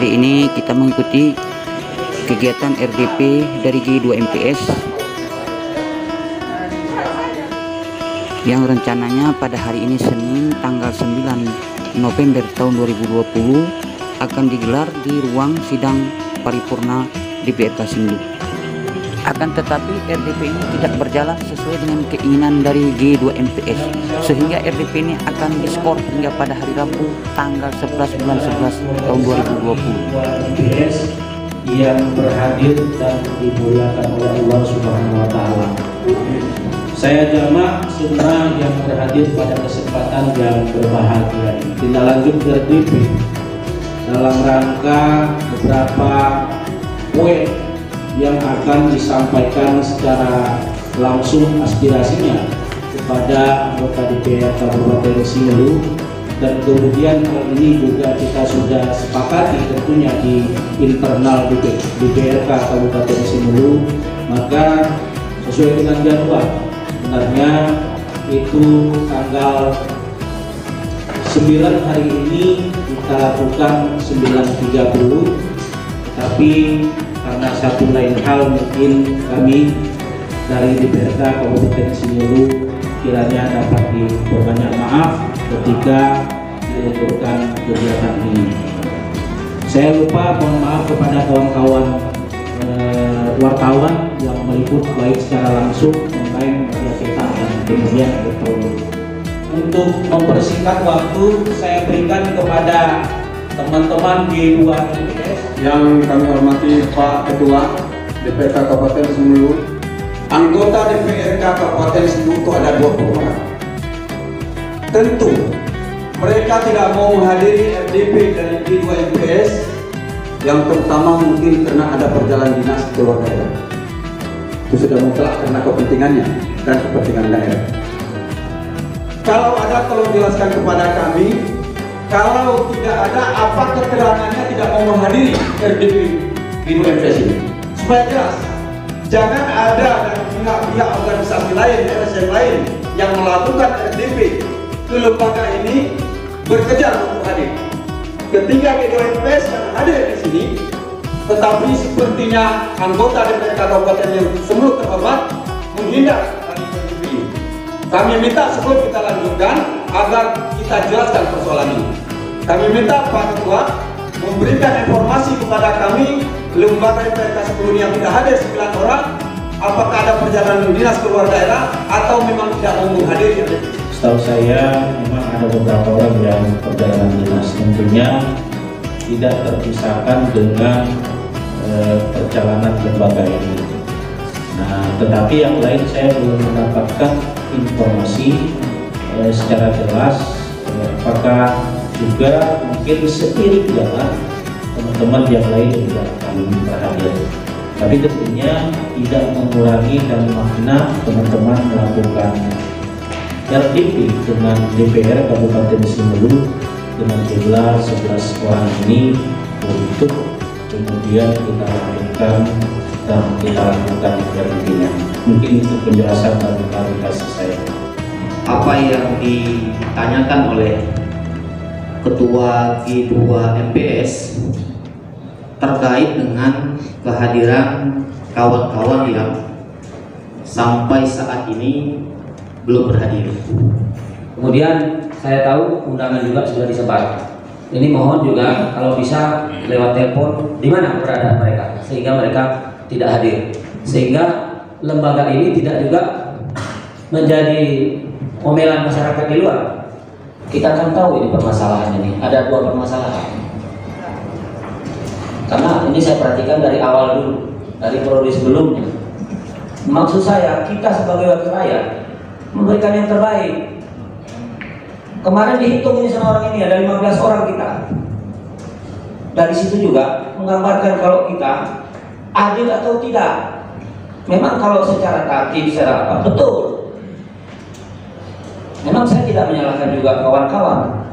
Hari ini kita mengikuti kegiatan RDP dari G2MPS yang rencananya pada hari ini Senin tanggal 9 November tahun 2020 akan digelar di ruang sidang paripurna DPRK Sinulu. Akan tetapi RDP ini tidak berjalan sesuai dengan keinginan dari G2MPS, sehingga RDP ini akan diskor hingga pada hari Rabu tanggal 11 bulan 11 tahun 2020. Yang berhadir dan dimuliakan oleh Allah Subhanahu wa Ta'ala. Saya jamak semua yang berhadir pada kesempatan yang berbahagia. Tindak lanjut RDP dalam rangka beberapa poin yang akan disampaikan secara langsung aspirasinya kepada anggota DPR Kabupaten Sinulu, dan kemudian hal ini juga kita sudah sepakati tentunya di internal DPRK Kabupaten Sinulu. Maka sesuai dengan jadwal sebenarnya itu tanggal 9 hari ini kita lakukan 9.30, tapi karena satu lain hal mungkin kami dari DPRK Kabupaten Sinulu kiranya dapat diperbanyak maaf ketika dilakukan kegiatan ini. Saya lupa, mohon maaf kepada kawan-kawan wartawan yang meliput baik secara langsung, online, media cetak, dan kemudian elektronik. Untuk mempersingkat waktu, saya berikan kepada teman-teman G2MPS yang kami hormati Pak Ketua DPRK Kabupaten Sinulu. Anggota DPRK Kabupaten Sinulu itu ada 20 orang. Tentu mereka tidak mau menghadiri RDP dari G2MPS yang terutama mungkin karena ada perjalanan dinas keluar daerah. Itu sudah mutlak karena kepentingannya dan kepentingan daerah. Kalau ada, tolong jelaskan kepada kami. Kalau tidak ada, apa keterangannya tidak mau menghadiri RDP G2MPS ini? Supaya jelas, jangan ada dari pihak organisasi lain, LSM lain yang melakukan RDP ke lembaga ini berkejar untuk hadir. Ketika G2MPS yang hadir di sini, tetapi sepertinya anggota DPRK Kabupaten yang semula terhormat menghindar dari RDP ini. Kami minta sebelum kita lanjutkan agar kita jelaskan persoalan ini. Kami minta Pak Ketua memberikan informasi kepada kami, lembaga DPRK sebelumnya yang tidak hadir 9 orang, apakah ada perjalanan dinas keluar daerah atau memang tidak mau menghadiri. Setahu saya memang ada beberapa orang yang perjalanan dinas, tentunya tidak terpisahkan dengan perjalanan lembaga ini. Nah, tetapi yang lain saya belum mendapatkan informasi secara jelas apakah juga mungkin seiring jalan teman-teman yang lain juga akan berhadir. Tapi tentunya tidak mengurangi dan makna teman-teman melakukan RDP dengan DPR Kabupaten Sinulu dengan jumlah 11 orang ini untuk kemudian kita lanjutkan dan kita lakukan RDP-nya. Mungkin itu penjelasan dan klarifikasi saya. Apa yang ditanyakan oleh Ketua G2MPS terkait dengan kehadiran kawan-kawan yang sampai saat ini belum berhadir. Kemudian saya tahu undangan juga sudah disebar. Ini mohon juga kalau bisa lewat telepon di mana keberadaan mereka, sehingga mereka tidak hadir, sehingga lembaga ini tidak juga menjadi omelan masyarakat di luar. Kita akan tahu ini permasalahan ini. Ada 2 permasalahan. Karena ini saya perhatikan dari awal dulu, dari periode sebelumnya. Maksud saya, kita sebagai wakil rakyat memberikan yang terbaik. Kemarin dihitung ini sama orang ini, ada 15 orang kita. Dari situ juga menggambarkan kalau kita adil atau tidak. Memang kalau secara tatib, secara apa, betul. Memang saya tidak menyalahkan juga kawan-kawan,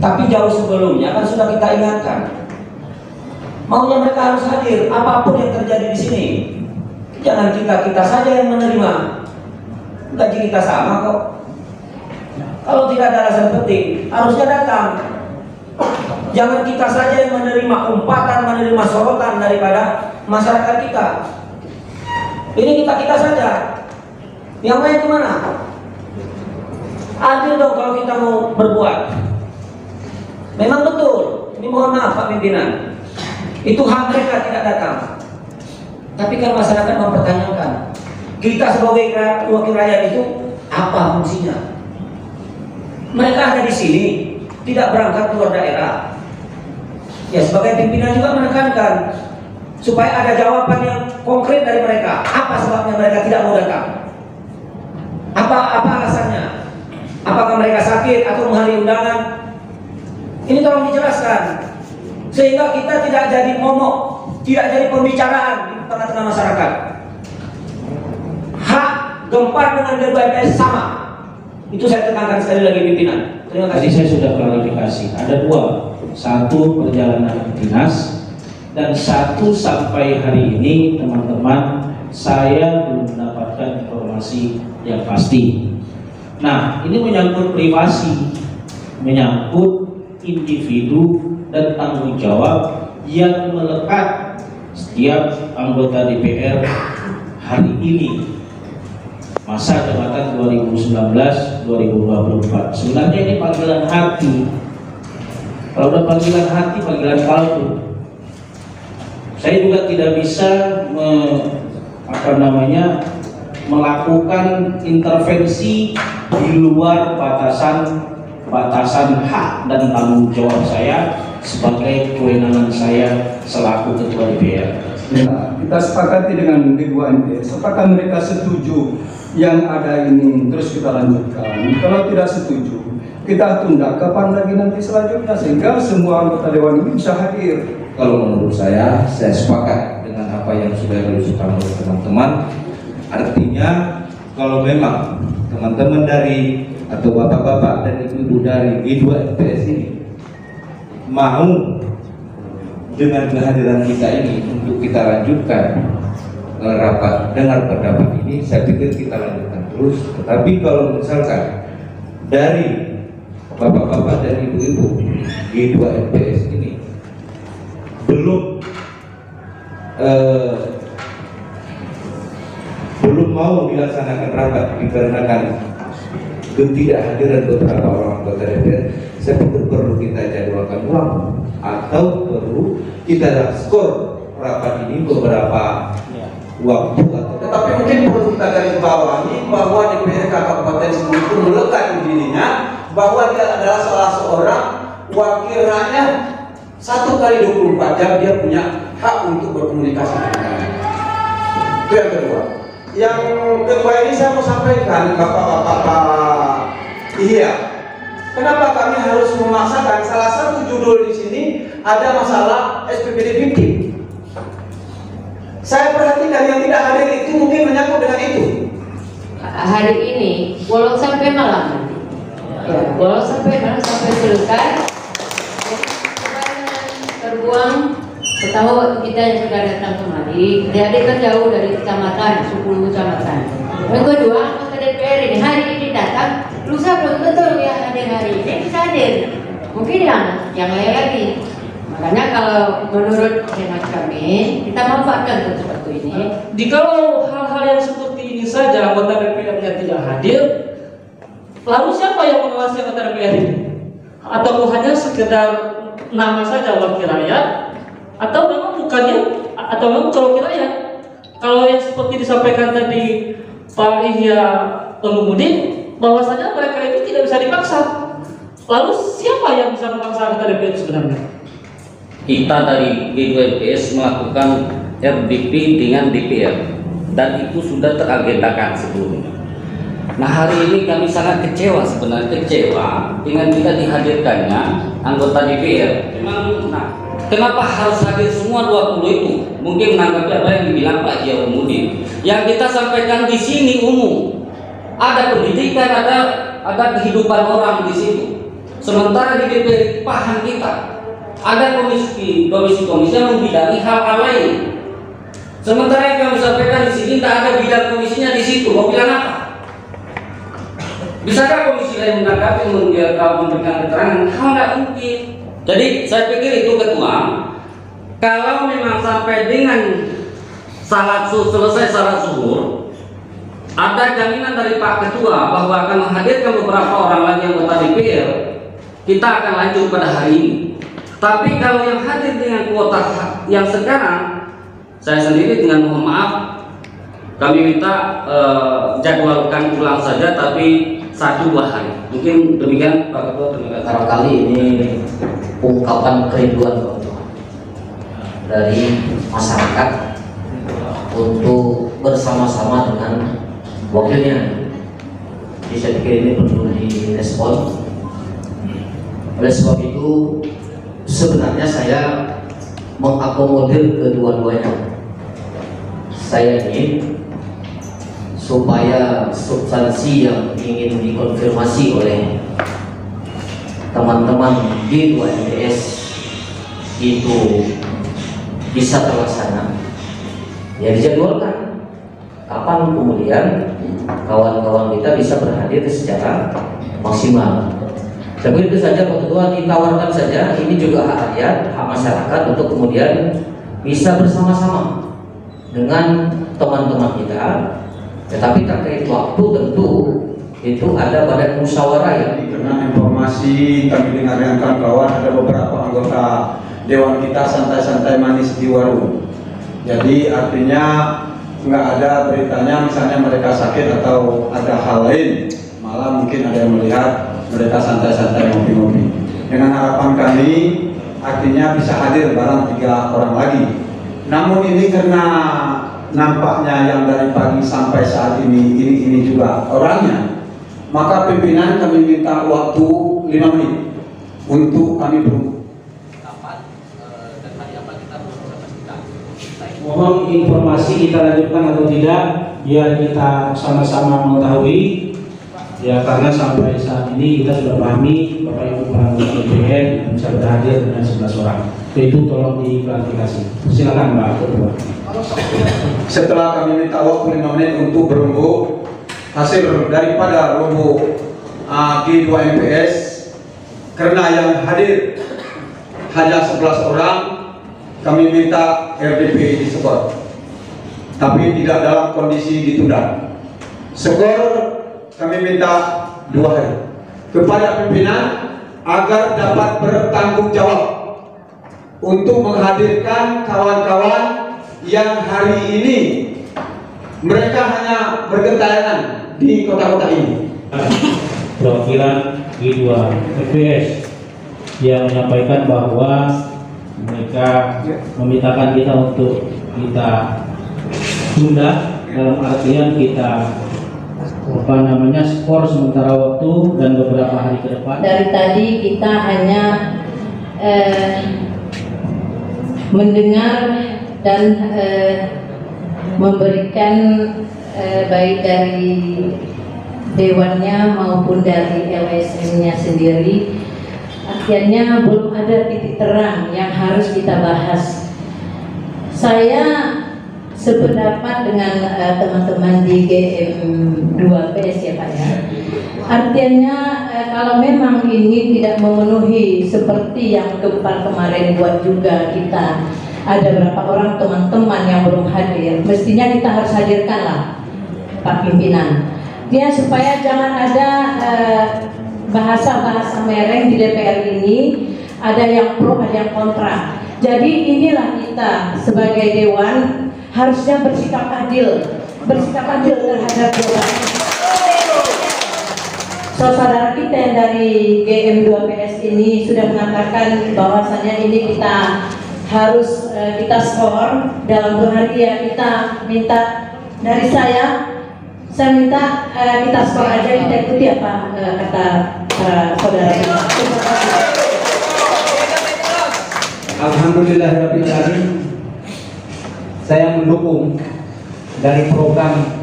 tapi jauh sebelumnya kan sudah kita ingatkan. Maunya mereka harus hadir, apapun yang terjadi di sini. Jangan kita saja yang menerima. Gaji kita sama kok. Kalau tidak ada alasan penting, harusnya datang. Jangan kita saja yang menerima umpatan, menerima sorotan daripada masyarakat kita. Ini kita saja. Yang lain kemana? Adil dong kalau kita mau berbuat. Memang betul. Ini mohon maaf Pak Pimpinan. Itu hak mereka tidak datang. Tapi kan masyarakat mempertanyakan, kita sebagai wakil rakyat itu apa fungsinya? Mereka ada di sini, tidak berangkat keluar daerah. Ya, sebagai pimpinan juga menekankan supaya ada jawaban yang konkret dari mereka. Apa sebabnya mereka tidak mau datang? Apa alasannya? Apakah mereka sakit atau menghadiri undangan? Ini tolong dijelaskan, sehingga kita tidak jadi momok, tidak jadi pembicaraan di tengah-tengah masyarakat. Hak gempar dengan DPS sama. Itu saya tekankan sekali lagi pimpinan. Terima kasih. Tadi saya sudah klarifikasi. Ada dua. Satu perjalanan dinas, dan satu sampai hari ini teman-teman saya belum mendapatkan informasi yang pasti. Nah, ini menyangkut privasi, menyangkut individu dan tanggung jawab yang melekat setiap anggota DPR hari ini, masa jabatan 2019-2024. Sebenarnya ini panggilan hati. Kalau udah panggilan hati, panggilan kalbu. Saya juga tidak bisa melakukan intervensi di luar batasan hak dan tanggung jawab saya sebagai kewenangan saya selaku ketua DPR. Ya, kita sepakati dengan kedua MPS. Apakah mereka setuju yang ada ini terus kita lanjutkan? Kalau tidak setuju, kita tunda kapan lagi nanti selanjutnya sehingga semua anggota dewan ini bisa hadir. Kalau menurut saya sepakat dengan apa yang sudah diusulkan oleh teman-teman. Artinya kalau memang teman-teman dari atau bapak-bapak dan ibu-ibu dari G2 MPS ini mau dengan kehadiran kita ini untuk kita lanjutkan rapat dengar pendapat ini, saya pikir kita lanjutkan terus. Tetapi kalau misalkan dari bapak-bapak dan ibu-ibu G2 MPS ini belum mau dilaksanakan rapat dikarenakan ketidakhadiran beberapa orang anggota DPR, saya pikir perlu kita jadwalkan ulang atau perlu kita skor rapat ini beberapa waktu. Tetapi mungkin perlu kita garis bawahi bahwa DPRK Kabupaten Sumut itu melekat di dirinya bahwa dia adalah salah seorang wakil rakyat 1x24 jam, dia punya hak untuk berkomunikasi dengan kami. Itu yang kedua. Yang kedua ini saya mau sampaikan Bapak-bapak, iya, kenapa kami harus memaksakan? Salah satu judul di sini ada masalah SPPD 50. Saya perhatikan yang tidak hadir itu mungkin menyangkut dengan itu. Hari ini, walau sampai malam, ya, walau sampai malam sampai selesai, terbuang. Pertama waktu kita yang sudah datang kemari, dia kan jauh dari kecamatan, 10 kecamatan. Yang kedua, anggota DPR ini hari ini datang, lusa belum betul ya hadir hari ini, bisa hadir. Mungkin yang lain lagi. Makanya kalau menurut hemat kami, kita manfaatkan seperti ini. Jikalau hal-hal yang seperti ini saja anggota DPR-nya tidak hadir, lalu siapa yang mengawasi anggota DPR ini? Atau hanya sekedar nama saja wakil rakyat? Atau memang bukannya, atau memang kalau rakyat? Kalau yang seperti disampaikan tadi Pak Ihya Ulumuddin, bahwasanya mereka itu tidak bisa dipaksa. Lalu siapa yang bisa memaksa anggota DPR itu sebenarnya? Kita dari G2 MPS melakukan RDP dengan DPR dan itu sudah teragendakan sebelumnya. Nah, hari ini kami sangat kecewa sebenarnya, dengan kita dihadirkannya anggota DPR. Kenapa harus hadir semua 20 itu? Mungkin menanggapi apa yang dibilang Pak Ihya Ulumuddin. Yang kita sampaikan di sini umum, ada pendidikan, ada kehidupan orang di situ. Sementara di DPR paham kita ada komisi yang membidangi hal-hal lain. Sementara yang kami sampaikan di sini tidak ada bidang komisinya di situ. Mau bilang apa? Bisakah komisi lain menanggapi memberikan keterangan? Hal tidak mungkin. Jadi saya pikir itu ketua, kalau memang sampai dengan selesai salat zuhur, ada jaminan dari Pak Ketua bahwa akan menghadirkan beberapa orang lagi anggota DPR, kita akan lanjut pada hari ini. Tapi kalau yang hadir dengan kuota yang sekarang, saya sendiri dengan mohon maaf, kami minta jadwalkan ulang saja, tapi 1-2 hari. Mungkin demikian Pak Ketua. Terima kasih. Barangkali ini ungkapan kerinduan dari masyarakat untuk bersama-sama dengan wakilnya. Jadi saya pikir ini perlu direspon. Oleh sebab itu sebenarnya saya mengakomodir kedua-duanya. Saya ingin supaya substansi yang ingin dikonfirmasi oleh teman-teman di 2 MPS itu bisa terlaksana, ya dijadwalkan kapan kemudian kawan-kawan kita bisa berhadir secara maksimal. Tapi itu saja Pak Ketua, ditawarkan saja, ini juga hak rakyat, hak masyarakat untuk kemudian bisa bersama-sama dengan teman-teman kita. Tetapi terkait waktu tentu itu ada badan musyawarah ya. Karena informasi kami dengar dengan kawan-kawan, ada beberapa anggota dewan kita santai-santai manis di warung. Jadi artinya nggak ada beritanya misalnya mereka sakit atau ada hal lain, malah mungkin ada yang melihat mereka santai-santai ngopi-ngopi. Dengan harapan kami artinya bisa hadir barang 3 orang lagi. Namun ini karena nampaknya yang dari pagi sampai saat ini juga orangnya, maka pimpinan kami minta waktu 5 menit untuk kami berunding. Mohon informasi kita lanjutkan atau tidak, biar kita sama-sama mengetahui. Ya, karena sampai saat ini kita sudah pahami Bapak Ibu para anggota DPR yang bisa berhadir dengan 11 orang. Itu tolong diklarifikasi. Silakan Mbak Ketua. Setelah kami minta waktu 5 menit untuk berembuk, hasil daripada rombok G2 MPS, karena yang hadir hanya 11 orang, kami minta RDP diskor, tapi tidak dalam kondisi ditunda. Skor kami minta 2 hari kepada pimpinan agar dapat bertanggung jawab untuk menghadirkan kawan-kawan yang hari ini mereka hanya bergentayangan di kota-kota ini. Perwakilan G2 MPS yang menyampaikan bahwa mereka memintakan kita untuk kita tunda, dalam artian kita skor sementara waktu dan beberapa hari ke depan. Dari tadi kita hanya mendengar dan memberikan baik dari dewannya maupun dari LSM-nya sendiri, akhirnya belum ada titik terang yang harus kita bahas. Saya sependapat dengan teman-teman di GM2PS ya Pak ya. Artinya kalau memang ini tidak memenuhi seperti yang kemarin buat juga kita ada berapa orang teman-teman yang belum hadir, mestinya kita harus hadirkan lah Pak Pimpinan. Ya, supaya jangan ada bahasa-bahasa mereng di DPR ini, ada yang pro, ada yang kontra. Jadi inilah kita sebagai dewan harusnya bersikap adil terhadap dewan. Saudara kita yang dari GM2PS ini sudah mengatakan bahwasanya ini kita harus kita skor dalam 2 hari ya. Kita minta dari saya minta kita skor aja, kita ikuti apa kata saudara. Alhamdulillahirabbil alamin. Saya mendukung dari program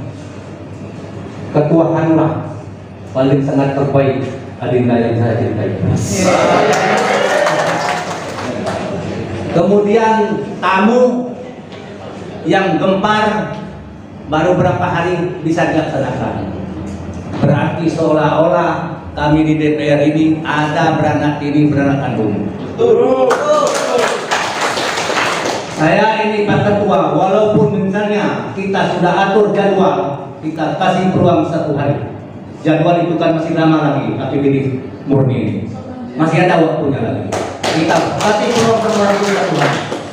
Ketua Hanura paling sangat terbaik Adinda yang saya cintai. Kemudian tamu yang gempar baru berapa hari bisa dilaksanakan. Berarti seolah-olah kami di DPR ini ada beranak tiri beranak kandung. Saya ini Pak Ketua, walaupun misalnya kita sudah atur jadwal, kita kasih peluang 1 hari. Jadwal itu kan masih lama lagi, APBD murni ini. Masih ada waktunya lagi. Kita kasih peluang 1 hari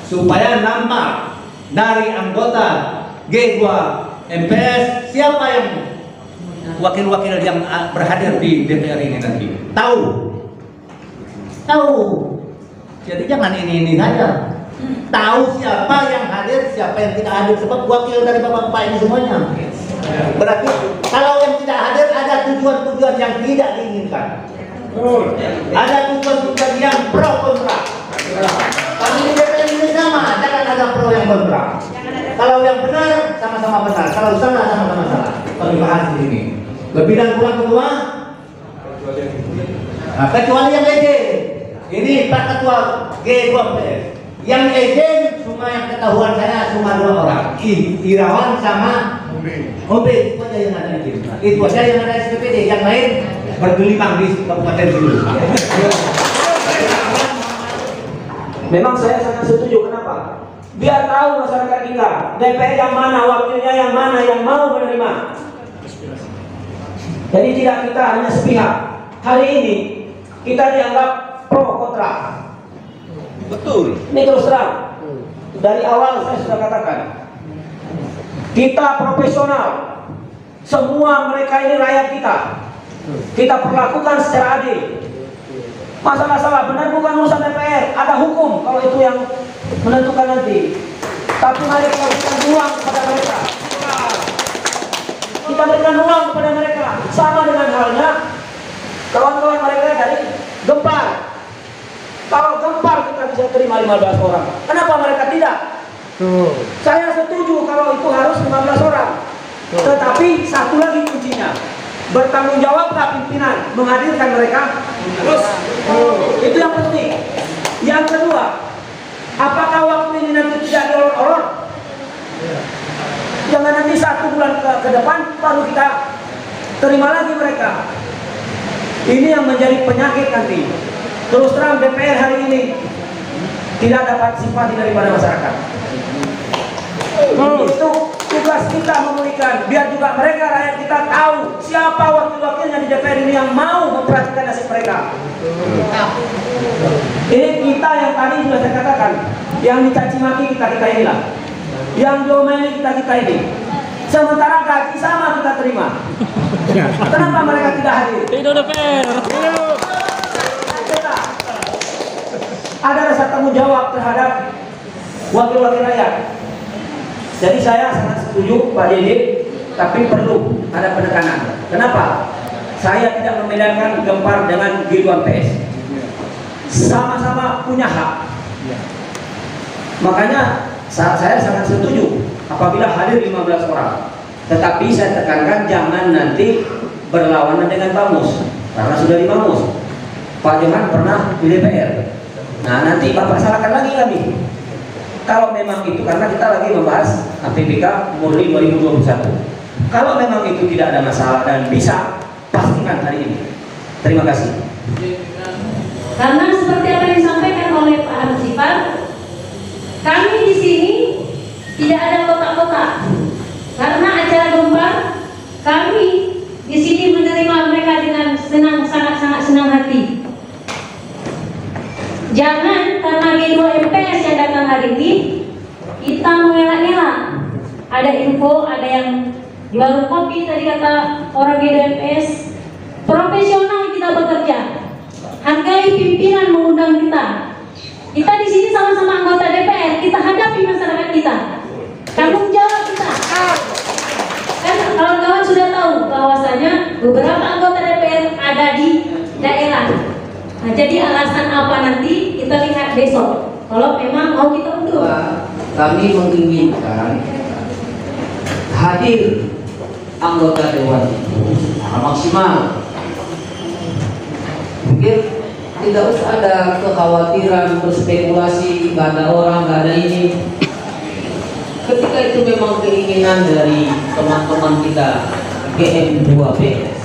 supaya nampak dari anggota G2 MPS siapa yang wakil-wakil yang berhadir di DPR ini nanti. Tahu. Jadi jangan ini saja. Tahu siapa yang hadir, siapa yang tidak hadir, sebab wakil dari bapak-bapak ini semuanya. Berarti kalau yang tidak hadir ada tujuan-tujuan yang tidak diinginkan. Ada tujuan-tujuan yang pro kontra. Kami di DPR ini sama, jangan ada pro yang kontra. Kalau yang benar sama-sama benar, kalau salah sama-sama salah. Kami bahas di sini. Lebih dan kurang Ketua. Nah, kecuali yang EJ. Ini Pak Ketua G2PS. Yang EJ cuma yang ketahuan saya cuma 2 orang. Irawan sama Obe. Itu aja yang ada di sini. Itu aja yang ada di SPPD. Yang lain bergelimang di kabupaten dulu. Memang saya sangat setuju. Kenapa? Biar tahu masyarakat kita DPR yang mana, wakilnya yang mana yang mau menerima. Jadi tidak kita hanya sepihak. Hari ini kita dianggap pro kontra. Betul. Ini terus terang. Dari awal saya sudah katakan, kita profesional. Semua mereka ini rakyat kita. Kita perlakukan secara adil. Masalah-masalah benar bukan urusan DPR. Ada hukum kalau itu yang menentukan nanti. Tapi mari kita berikan ruang kepada mereka. Kita berikan ruang kepada mereka. Sama dengan halnya kawan-kawan mereka dari Gempar. Kalau Gempar kita bisa terima 15 orang. Kenapa mereka tidak? Saya setuju kalau itu harus 15 orang. Tetapi satu lagi kuncinya, bertanggung jawablah pimpinan menghadirkan mereka. Itu yang penting. Yang kedua, apakah waktu ini nanti tidak diolor-olor? Jangan nanti 1 bulan ke depan baru kita terima lagi mereka. Ini yang menjadi penyakit nanti. Terus terang DPR hari ini tidak dapat simpati daripada masyarakat. Itu tugas kita memulihkan, biar juga mereka rakyat kita tahu siapa wakil-wakilnya di DPR ini yang mau memperhatikan nasib mereka. Ini kita yang tadi sudah saya katakan, yang dicaci maki kita inilah, yang diomeli kita ini. Sementara gaji sama kita terima. Kenapa mereka tidak hadir? Tidak DPR. Ada rasa tanggung jawab terhadap wakil-wakil rakyat. Jadi saya sangat setuju Pak Dede, tapi perlu ada penekanan. Kenapa? Saya tidak membedakan Gempar dengan G2PS. Sama-sama punya hak. Makanya saya sangat setuju apabila hadir 15 orang. Tetapi saya tekankan jangan nanti berlawanan dengan Bamus, karena sudah di Bamus. Pak Johan pernah di DPR. Nah nanti Bapak salahkan lagi kami. Kalau memang itu, karena kita lagi membahas APBK murni 2021. Kalau memang itu tidak ada masalah dan bisa, pastikan hari ini. Terima kasih. Karena seperti apa yang disampaikan oleh Pak Hansifar, kami di sini tidak ada kotak-kotak. Karena acara Gempar, kami di sini menerima mereka dengan senang, sangat-sangat senang hati. Jangan karena G2 MPS yang datang hari ini kita mengelak-elak. Ada info, ada yang di warung kopi tadi kata orang G2 MPS, profesional kita bekerja, hargai pimpinan mengundang kita. Kita di sini sama-sama anggota DPR, kita hadapi masyarakat kita. Tanggung jawab kita. Kan kawan-kawan sudah tahu bahwasanya beberapa anggota DPR ada di daerah. Nah, jadi alasan apa nanti kita lihat besok. Kalau memang mau kita undur. Kami menginginkan hadir anggota dewan itu maksimal. Mungkin tidak usah ada kekhawatiran berspekulasi, nggak ada orang, nggak ada ini. Ketika itu memang keinginan dari teman-teman kita GM2PS,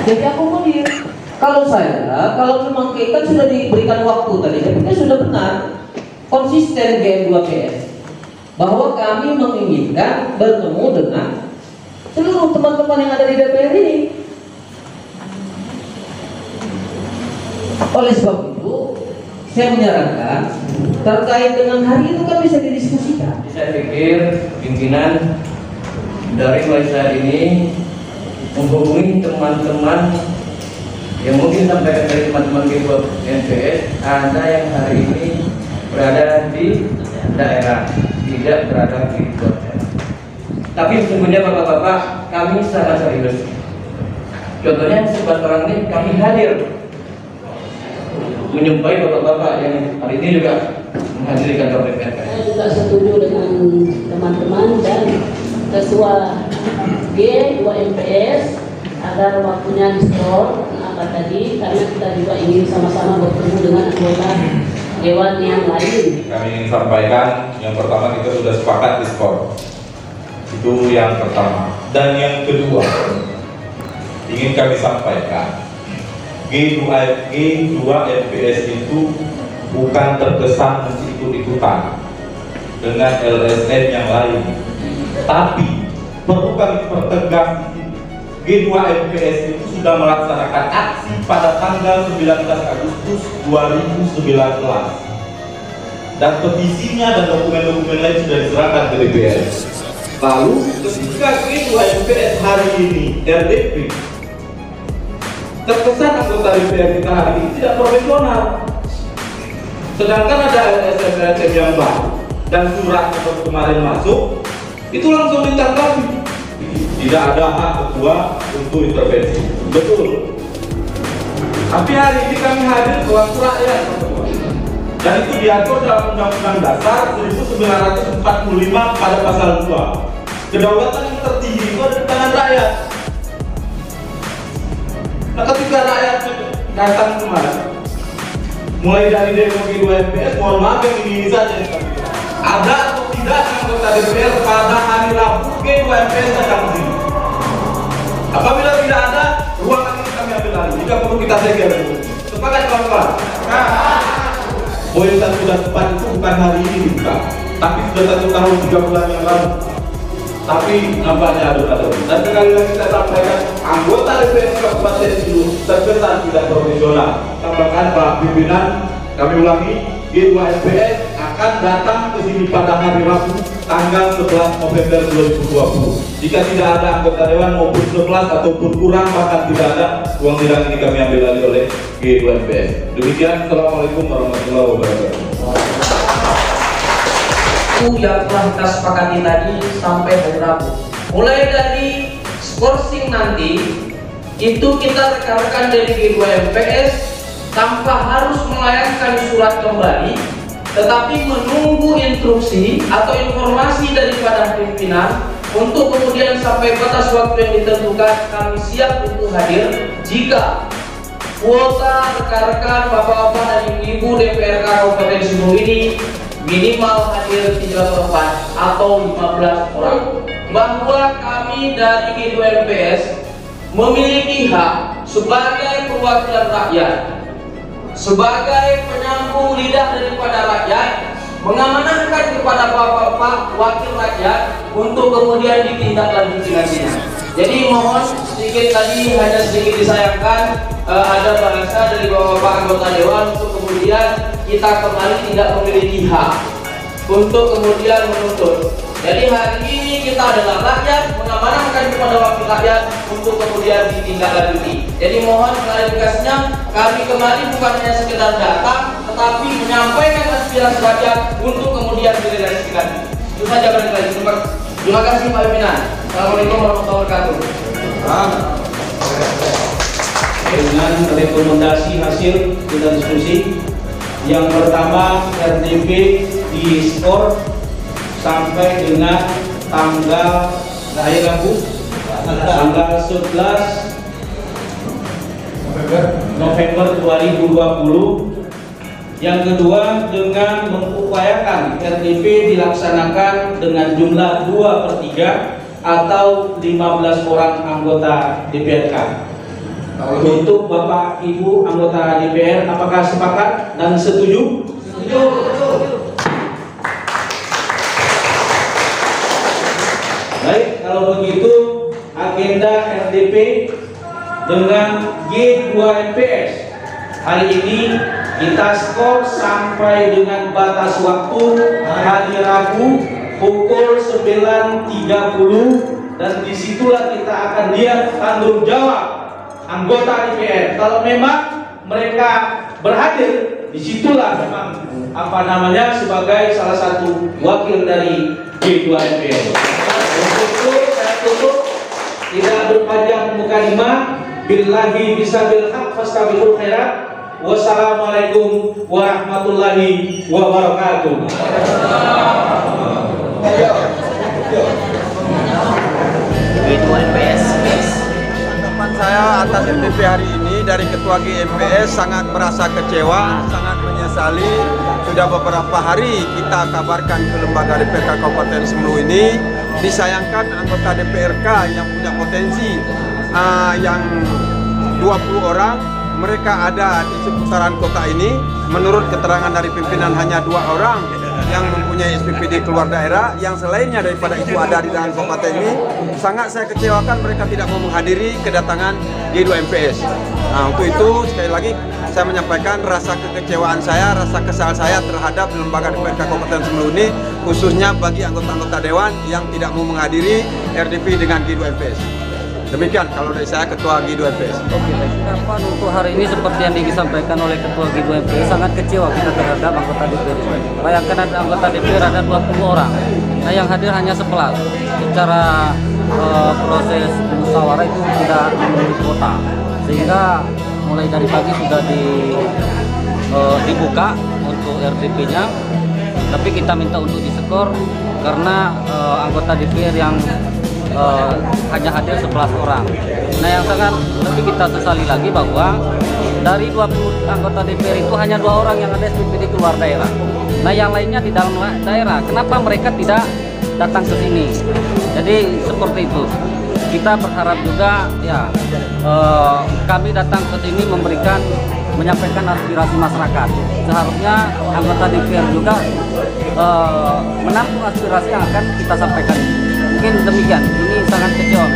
Jadi akomodir. Kalau memang kan sudah diberikan waktu tadi, kan sudah benar, konsisten GM2PS bahwa kami menginginkan bertemu dengan seluruh teman-teman yang ada di DPR ini. Oleh sebab itu, saya menyarankan terkait dengan hari itu kan bisa didiskusikan. Saya pikir pimpinan dari mulai saat ini menghubungi teman-teman yang mungkin sampaikan dari teman-teman GM2PS, ada yang hari ini berada di daerah, tidak berada di kota. Tapi sesungguhnya bapak-bapak, kami sangat serius. Contohnya sebentar ini kami hadir menyumpahi bapak-bapak yang hari ini juga menghadiri kantor DPR. Saya juga setuju dengan teman-teman dan ketua G2MPS agar waktunya diskor apa tadi, karena kita juga ingin sama-sama bertemu dengan anggota dewan yang lain. Kami ingin sampaikan, yang pertama kita sudah sepakat diskor, itu yang pertama. Dan yang kedua, ingin kami sampaikan, G2MPS itu bukan terkesan ikut-ikutan dengan LSM yang lain, tapi perlu kami pertegas, G2MPS itu sudah melaksanakan aksi pada tanggal 19 Agustus 2019 dan petisinya dan dokumen-dokumen lain sudah diserahkan ke DPR. Lalu ketika G2MPS hari ini RDP, terkesan anggota DPR kita hari ini tidak profesional, sedangkan ada LSM yang baru dan surat yang kemarin masuk itu langsung ditanggapi. Tidak ada hak ketua untuk intervensi. Betul. Tapi hari ini kami hadir sewaktu rakyat, dan itu diatur dalam Undang-Undang Dasar 1945 pada pasal 2. Kedaulatan yang tertinggi itu ada di tangan rakyat. Nah, ketika rakyat datang kemarin, mulai dari demo G2MPS, mohon maaf yang ini saja ada atau tidak anggota DPR pada hari Rabu G2MPS datang ke sini. Apabila tidak ada, ruangan ini kami ambil lagi. Jika perlu kita segel. Sepakat kawan-kawan? Poin yang sudah tepat itu bukan hari ini dibuka, tapi sudah 1 tahun 3 bulan yang lalu. Tapi nampaknya ada. Dan sekali lagi saya sampaikan, anggota DPR Kabupaten itu terkesan tidak profesional. Tambahkan Pak Pimpinan, kami ulangi, G2MPS akan datang ke sini pada hari Rabu tanggal 11 November 2020. Jika tidak ada anggota dewan maupun 11 ataupun kurang bahkan tidak ada, uang sidang ini kami ambil alih oleh G2MPS. Demikian, Assalamualaikum warahmatullahi wabarakatuh. Yang telah kita sepakati tadi sampai hari Rabu, mulai dari skorsing nanti itu kita rekan-rekan dari G2MPS tanpa harus melayangkan surat kembali, tetapi menunggu instruksi atau informasi daripada pimpinan untuk kemudian sampai batas waktu yang ditentukan kami siap untuk hadir jika kuota rekan-rekan bapak-bapak dan ibu-ibu DPRK Kabupaten Sumbawa ini minimal hadir 3/4 atau 15 orang. Bahwa kami dari G2MPS memiliki hak sebagai perwakilan rakyat, sebagai penyambung lidah daripada rakyat, mengamanahkan kepada bapak-bapak wakil rakyat untuk kemudian ditindaklanjuti nantinya. Jadi mohon sedikit tadi hanya sedikit disayangkan ada bahasa dari bapak-bapak anggota dewan untuk kemudian kita kembali tidak memiliki hak untuk kemudian menuntut. Jadi hari ini kita adalah rakyat, mengamanahkan kepada wakil rakyat untuk kemudian ditindaklanjuti. Jadi mohon klarifikasinya, kami kembali bukan hanya sekedar datang, tetapi menyampaikan aspirasi rakyat untuk kemudian direalisasikan. Itu saja balik lagi. Terima kasih Pak Pimpinan. Assalamualaikum warahmatullahi wabarakatuh. Dengan rekomendasi hasil kita diskusi, yang pertama RDP di skor sampai dengan tanggal hari Rabu tanggal 11 November 2020. Yang kedua, dengan mengupayakan RDP dilaksanakan dengan jumlah 2/3 atau 15 orang anggota DPRK. Untuk Bapak Ibu anggota DPR, apakah sepakat dan setuju? Setuju. Baik, kalau begitu agenda RDP dengan G2 MPS hari ini kita skor sampai dengan batas waktu hari Rabu pukul 9.30, dan disitulah kita akan lihat tanggung jawab anggota DPR. Kalau memang mereka berhadir, disitulah memang sebagai salah satu wakil dari G2 MPR. Untuk itu saya tutup, tidak berpanjang mukadimah. Billahi bisabil haq fastabiqul khairat. Wassalamualaikum warahmatullahi wabarakatuh. G2 MPS. Tanggapan saya atas RDP hari ini dari Ketua GMPS sangat merasa kecewa, sangat menyesali. Sudah beberapa hari kita kabarkan ke lembaga DPRK Kabupaten Semelu ini, disayangkan anggota DPRK yang punya potensi yang 20 orang, mereka ada di seputaran kota ini. Menurut keterangan dari pimpinan hanya 2 orang yang mempunyai SPPD keluar daerah, yang selainnya daripada itu ada di dalam kabupaten ini. Sangat saya kecewakan mereka tidak mau menghadiri kedatangan G2 MPS. Nah, untuk itu sekali lagi saya menyampaikan rasa kekecewaan saya, rasa kesal saya terhadap lembaga DPRK Kabupaten Semelu ini, khususnya bagi anggota-anggota dewan yang tidak mau menghadiri RDP dengan G2 MPS. Demikian kalau dari saya, Ketua G2 MPS. Oke, baik. Untuk hari ini seperti yang disampaikan oleh Ketua G2 MPS, sangat kecewa kita terhadap anggota DPR. Bayangkan ada anggota DPR ada 20 orang, nah yang hadir hanya 11. Secara proses musyawarah itu tidak memenuhi kuota, sehingga mulai dari pagi sudah dibuka untuk RDP-nya, tapi kita minta untuk diskor karena anggota DPR yang hanya hadir 11 orang. Nah, yang sangat lebih kita sesali lagi bahwa dari 20 anggota DPR itu hanya 2 orang yang ada SPPD keluar daerah. Nah, yang lainnya di dalam daerah. Kenapa mereka tidak datang ke sini? Jadi seperti itu. Kita berharap juga ya kami datang ke sini menyampaikan aspirasi masyarakat. Seharusnya anggota DPR juga menampung aspirasi yang akan kita sampaikan. Mungkin demikian. Ini sangat kecewa.